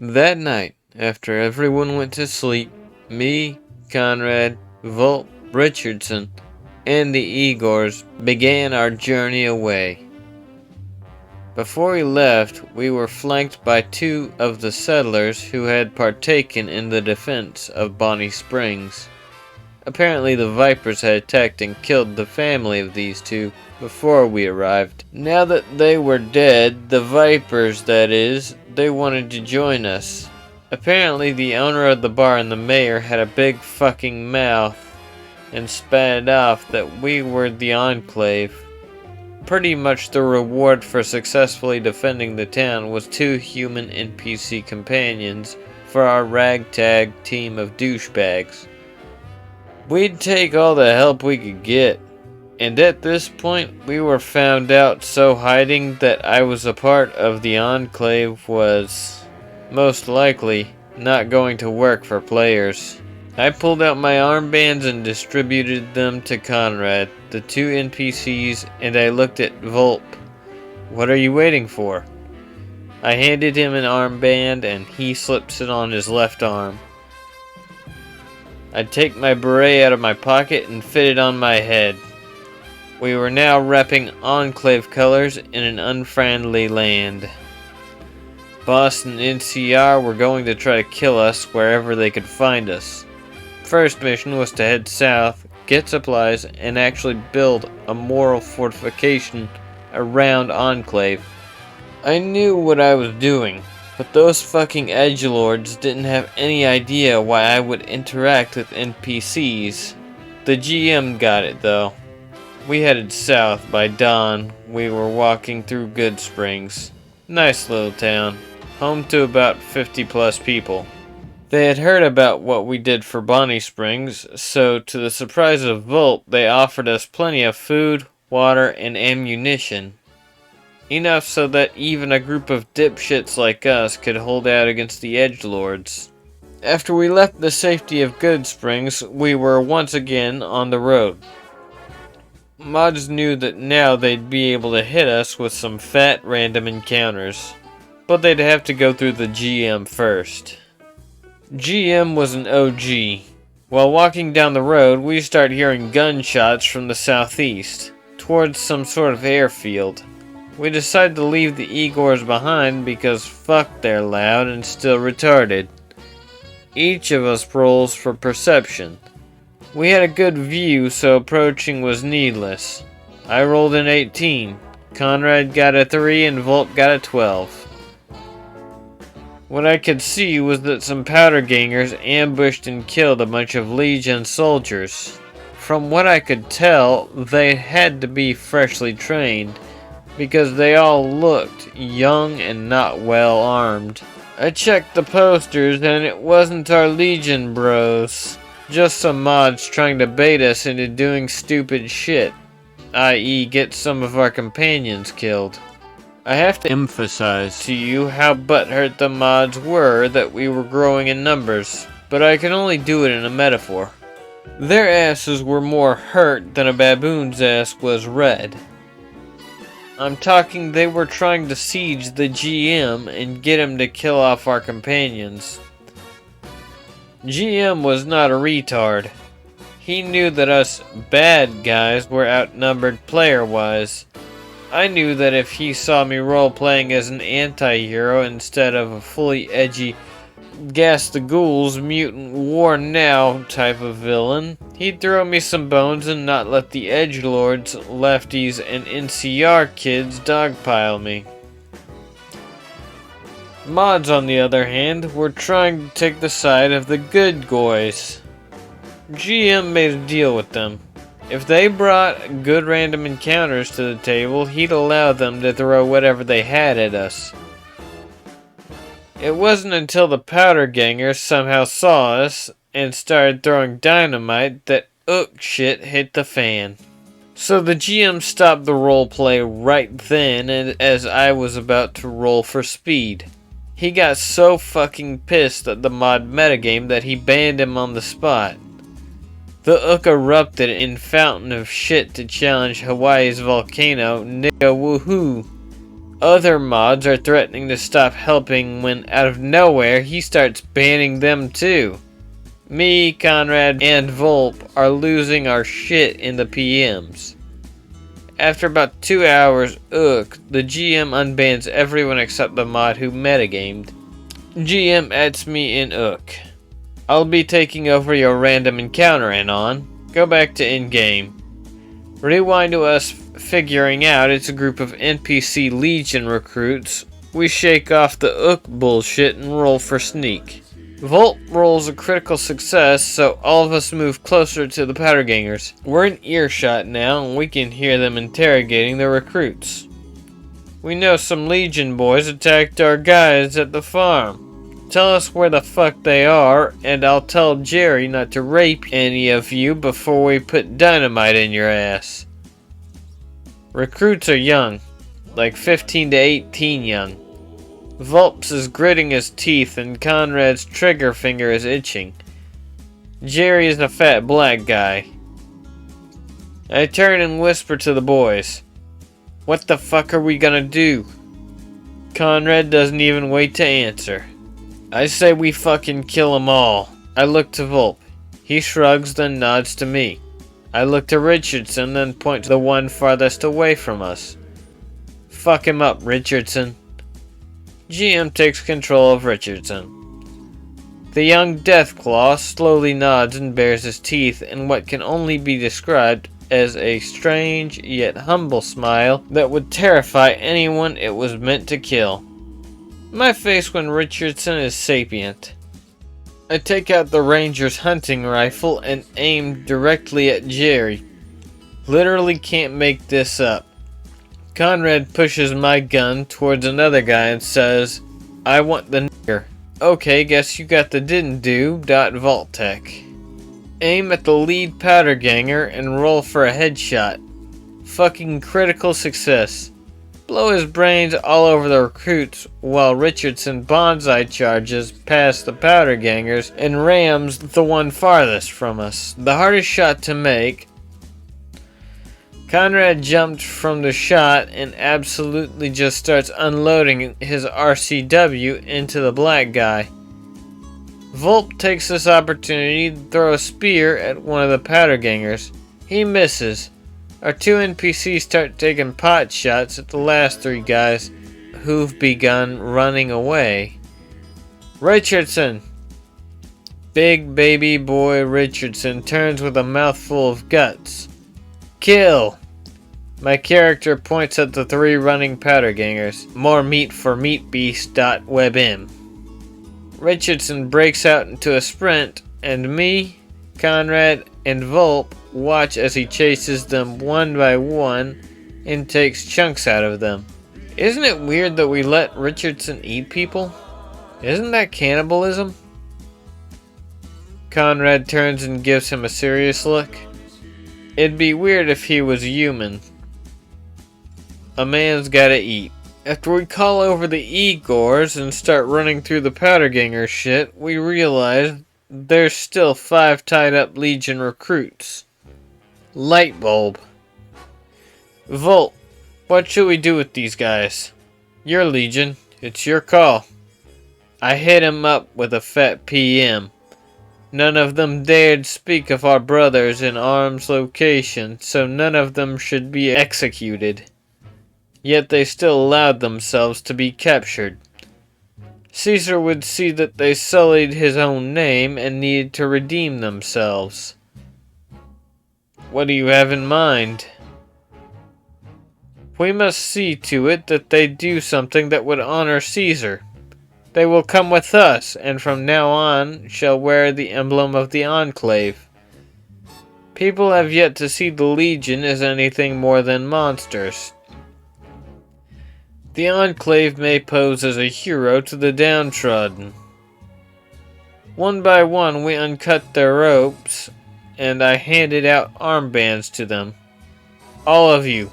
That night, after everyone went to sleep, me, Conrad, Volt, Richardson, and the Igors began our journey away. Before we left, we were flanked by two of the settlers who had partaken in the defense of Bonnie Springs. Apparently the Vipers had attacked and killed the family of these two before we arrived. Now that they were dead, the Vipers that is, they wanted to join us. Apparently the owner of the bar and the mayor had a big fucking mouth and spat it off that we were the Enclave. Pretty much the reward for successfully defending the town was 2 human NPC companions for our ragtag team of douchebags. We'd take all the help we could get, and at this point we were found out, so hiding that I was a part of the Enclave was, most likely, not going to work for players. I pulled out my armbands and distributed them to Conrad, the 2 NPCs, and I looked at Volp. "What are you waiting for?" I handed him an armband and he slips it on his left arm. I take my beret out of my pocket and fit it on my head. We were now repping Enclave colors in an unfriendly land. Boss and NCR were going to try to kill us wherever they could find us. First mission was to head south, get supplies, and actually build a moral fortification around Enclave. I knew what I was doing, but those fucking edgelords didn't have any idea why I would interact with NPCs. The GM got it though. We headed south. By dawn, we were walking through Good Springs. Nice little town, home to about 50 plus people. They had heard about what we did for Bonnie Springs, so to the surprise of Volt, they offered us plenty of food, water, and ammunition. Enough so that even a group of dipshits like us could hold out against the edgelords. After we left the safety of Good Springs, we were once again on the road. Mods knew that now they'd be able to hit us with some fat random encounters, but they'd have to go through the GM first. GM was an OG. While walking down the road, we start hearing gunshots from the southeast, towards some sort of airfield. We decided to leave the Igors behind because fuck, they're loud and still retarded. Each of us rolls for perception. We had a good view, so approaching was needless. I rolled an 18. Conrad got a 3 and Volt got a 12. What I could see was that some powder gangers ambushed and killed a bunch of Legion soldiers. From what I could tell, they had to be freshly trained, because they all looked young and not well armed. I checked the posters and it wasn't our Legion bros. Just some mods trying to bait us into doing stupid shit, i.e. get some of our companions killed. I have to emphasize to you how butthurt the mods were that we were growing in numbers, but I can only do it in a metaphor. Their asses were more hurt than a baboon's ass was red. I'm talking they were trying to siege the GM and get him to kill off our companions. GM was not a retard. He knew that us bad guys were outnumbered player-wise. I knew that if he saw me role-playing as an anti-hero instead of a fully edgy Gas the Ghouls mutant war now type of villain, he'd throw me some bones and not let the edgelords, lefties, and NCR kids dogpile me. Mods, on the other hand, were trying to take the side of the good guys. GM made a deal with them. If they brought good random encounters to the table, he'd allow them to throw whatever they had at us. It wasn't until the powder gangers somehow saw us and started throwing dynamite that OOC shit hit the fan. So the GM stopped the roleplay right then as I was about to roll for speed. He got so fucking pissed at the mod metagame that he banned him on the spot. The OOC erupted in fountain of shit to challenge Hawaii's volcano, nigga woohoo. Other mods are threatening to stop helping when out of nowhere he starts banning them too. Me, Conrad, and Volp are losing our shit in the PMs. After about 2 hours, the GM unbans everyone except the mod who metagamed. GM adds me in I'll be taking over your random encounter, Anon. Go back to in-game. Rewind to us figuring out it's a group of NPC Legion recruits. We shake off the bullshit and roll for sneak. Volt rolls a critical success, so all of us move closer to the powdergangers. We're in earshot now, and we can hear them interrogating the recruits. We know some Legion boys attacked our guys at the farm. Tell us where the fuck they are, and I'll tell Jerry not to rape any of you before we put dynamite in your ass. Recruits are young, like 15 to 18 young. Volps is gritting his teeth and Conrad's trigger finger is itching. Jerry is a fat black guy. I turn and whisper to the boys. What the fuck are we gonna do? Conrad doesn't even wait to answer. I say we fucking kill them all. I look to Volp. He shrugs, then nods to me. I look to Richardson, then point to the one farthest away from us. Fuck him up, Richardson. GM takes control of Richardson. The young Deathclaw slowly nods and bares his teeth in what can only be described as a strange yet humble smile that would terrify anyone it was meant to kill. My face when Richardson is sapient. I take out the Ranger's hunting rifle and aim directly at Jerry. Literally can't make this up. Conrad pushes my gun towards another guy and says, I want the nigger. Okay, guess you got the didn't do. Vault-Tech. Aim at the lead powderganger and roll for a headshot. Fucking critical success. Blow his brains all over the recruits while Richardson bonsai charges past the powdergangers and rams the one farthest from us. The hardest shot to make. Conrad jumped from the shot and absolutely just starts unloading his RCW into the black guy. Volp takes this opportunity to throw a spear at one of the powdergangers. He misses. Our two NPCs start taking pot shots at the last three guys who've begun running away. Richardson! Big baby boy Richardson turns with a mouthful of guts. Kill! My character points at the three running powdergangers. More meat for meatbeast.webm. Richardson breaks out into a sprint, and me, Conrad, and Volp watch as he chases them one by one and takes chunks out of them. Isn't it weird that we let Richardson eat people? Isn't that cannibalism? Conrad turns and gives him a serious look. It'd be weird if he was human. A man's gotta eat. After we call over the Igors and start running through the powderganger shit, we realize there's still 5 tied up Legion recruits. Light bulb. Volt, what should we do with these guys? You're Legion. It's your call. I hit him up with a fat PM. None of them dared speak of our brothers in arm's location, so none of them should be executed. Yet they still allowed themselves to be captured. Caesar would see that they sullied his own name and needed to redeem themselves. What do you have in mind? We must see to it that they do something that would honor Caesar. They will come with us, and from now on shall wear the emblem of the Enclave. People have yet to see the Legion as anything more than monsters. The Enclave may pose as a hero to the downtrodden. One by one we uncut their ropes, and I handed out armbands to them. All of you,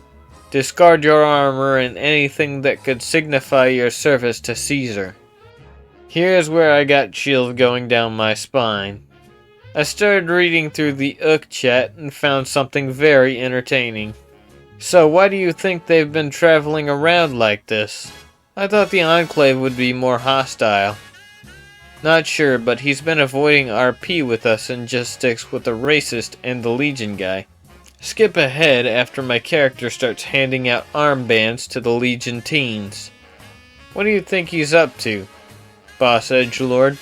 discard your armor and anything that could signify your service to Caesar. Here's where I got chills going down my spine. I started reading through the OOC chat and found something very entertaining. So why do you think they've been traveling around like this? I thought the Enclave would be more hostile. Not sure, but he's been avoiding RP with us and just sticks with the racist and the Legion guy. Skip ahead after my character starts handing out armbands to the Legion teens. What do you think he's up to, Boss Edgelord?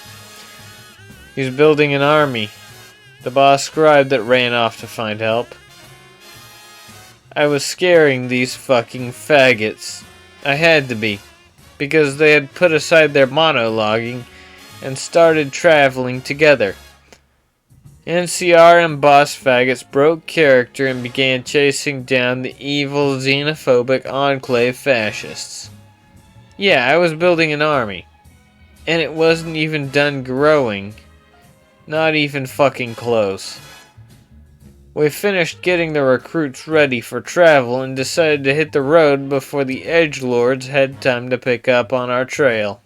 He's building an army. The boss scribe that ran off to find help. I was scaring these fucking faggots. I had to be, because they had put aside their monologuing and started traveling together. NCR and boss faggots broke character and began chasing down the evil xenophobic Enclave fascists. Yeah, I was building an army. And it wasn't even done growing. Not even fucking close. We finished getting the recruits ready for travel and decided to hit the road before the edgelords had time to pick up on our trail.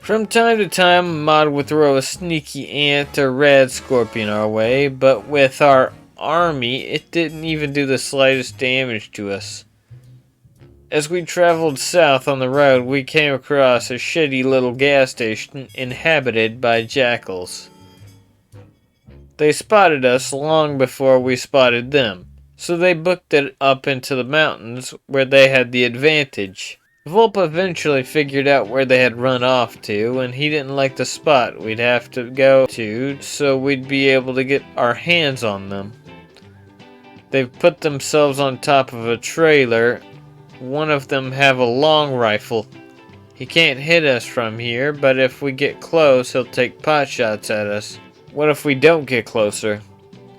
From time to time, a mod would throw a sneaky ant or rad scorpion our way, but with our army, it didn't even do the slightest damage to us. As we traveled south on the road, we came across a shitty little gas station inhabited by jackals. They spotted us long before we spotted them, so they booked it up into the mountains where they had the advantage. Volp eventually figured out where they had run off to, and he didn't like the spot we'd have to go to, so we'd be able to get our hands on them. They've put themselves on top of a trailer. One of them have a long rifle. He can't hit us from here, but if we get close, he'll take pot shots at us. What if we don't get closer?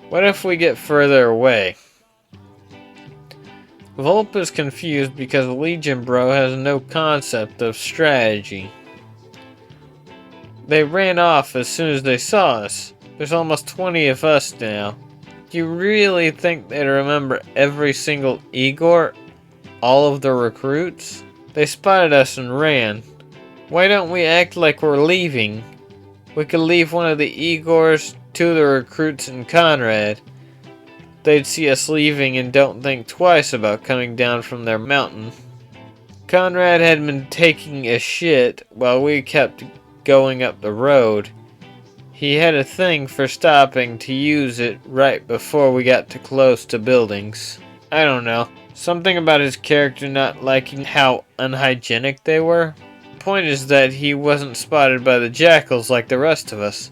What if we get further away? Volp is confused because Legion Bro has no concept of strategy. They ran off as soon as they saw us. There's almost 20 of us now. Do you really think they'd remember every single Igor? All of the recruits? They spotted us and ran. Why don't we act like we're leaving? We could leave one of the Igors, two of the recruits, and Conrad. They'd see us leaving and don't think twice about coming down from their mountain. Conrad had been taking a shit while we kept going up the road. He had a thing for stopping to use it right before we got too close to buildings. I don't know. Something about his character not liking how unhygienic they were. Point is that he wasn't spotted by the jackals like the rest of us.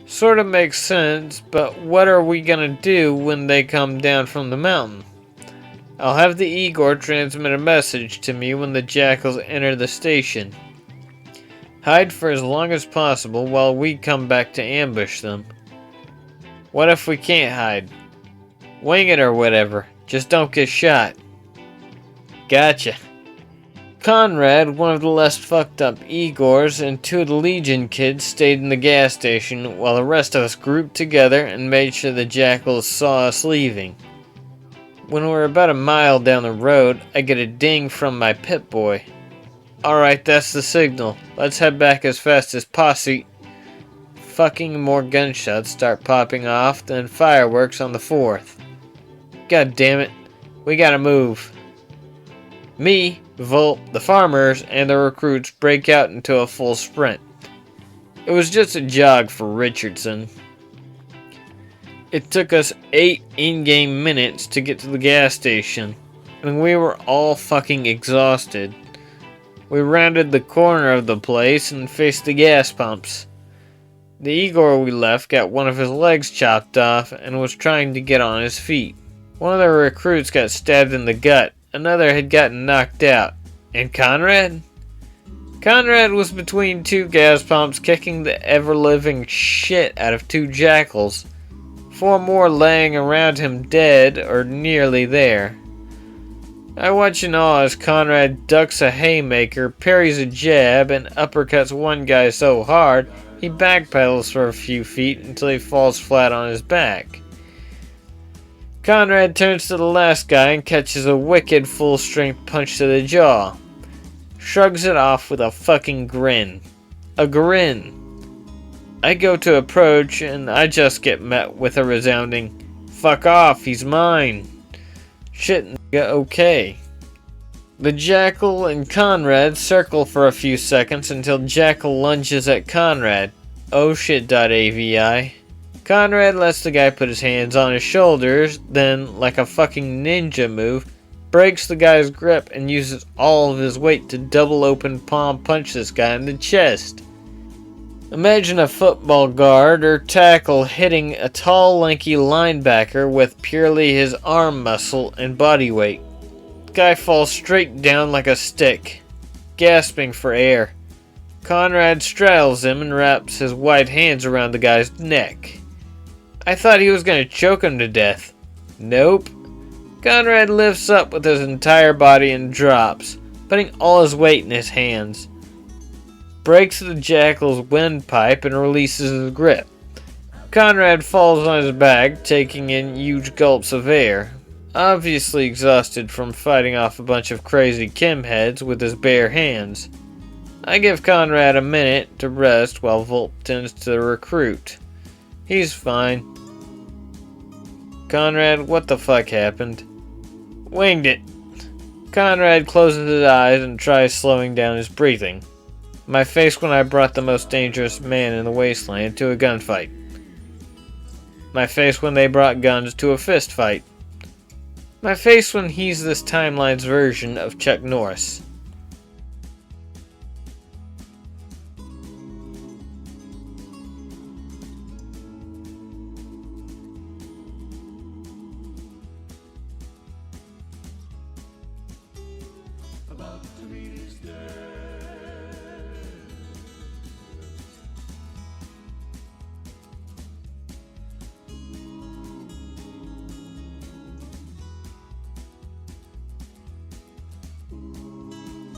Sort of makes sense, but what are we gonna do when they come down from the mountain? I'll have the Igor transmit a message to me when the jackals enter the station. Hide for as long as possible while we come back to ambush them. What if we can't hide? Wing it or whatever. Just don't get shot. Gotcha. Conrad, one of the less fucked up Igors, and two of the Legion kids stayed in the gas station while the rest of us grouped together and made sure the jackals saw us leaving. When we're about a mile down the road, I get a ding from my pit boy. Alright, that's the signal. Let's head back as fast as posse. Fucking more gunshots start popping off than fireworks on the 4th. God damn it. We gotta move. Me, Volp, the farmers, and the recruits break out into a full sprint. It was just a jog for Richardson. It took us 8 in-game minutes to get to the gas station, and we were all fucking exhausted. We rounded the corner of the place and faced the gas pumps. The Igor we left got one of his legs chopped off and was trying to get on his feet. One of the recruits got stabbed in the gut. Another had gotten knocked out. And Conrad? Conrad was between 2 gas pumps kicking the ever-living shit out of 2 jackals. 4 more laying around him dead or nearly there. I watch in awe as Conrad ducks a haymaker, parries a jab, and uppercuts one guy so hard he backpedals for a few feet until he falls flat on his back. Conrad turns to the last guy and catches a wicked full-strength punch to the jaw. Shrugs it off with a fucking grin. A grin. I go to approach and I just get met with a resounding fuck off, he's mine. Shit, nigga, okay. The Jackal and Conrad circle for a few seconds until Jackal lunges at Conrad. Oh shit.avi. Conrad lets the guy put his hands on his shoulders, then, like a fucking ninja move, breaks the guy's grip and uses all of his weight to double open palm punch this guy in the chest. Imagine a football guard or tackle hitting a tall, lanky linebacker with purely his arm muscle and body weight. The guy falls straight down like a stick, gasping for air. Conrad straddles him and wraps his white hands around the guy's neck. I thought he was going to choke him to death. Nope. Conrad lifts up with his entire body and drops, putting all his weight in his hands. Breaks the Jackal's windpipe and releases his grip. Conrad falls on his back, taking in huge gulps of air, obviously exhausted from fighting off a bunch of crazy chemheads with his bare hands. I give Conrad a minute to rest while Volp tends to the recruit. He's fine. Conrad, what the fuck happened? Winged it. Conrad closes his eyes and tries slowing down his breathing. My face when I brought the most dangerous man in the wasteland to a gunfight. My face when they brought guns to a fist fight. My face when he's this timeline's version of Chuck Norris.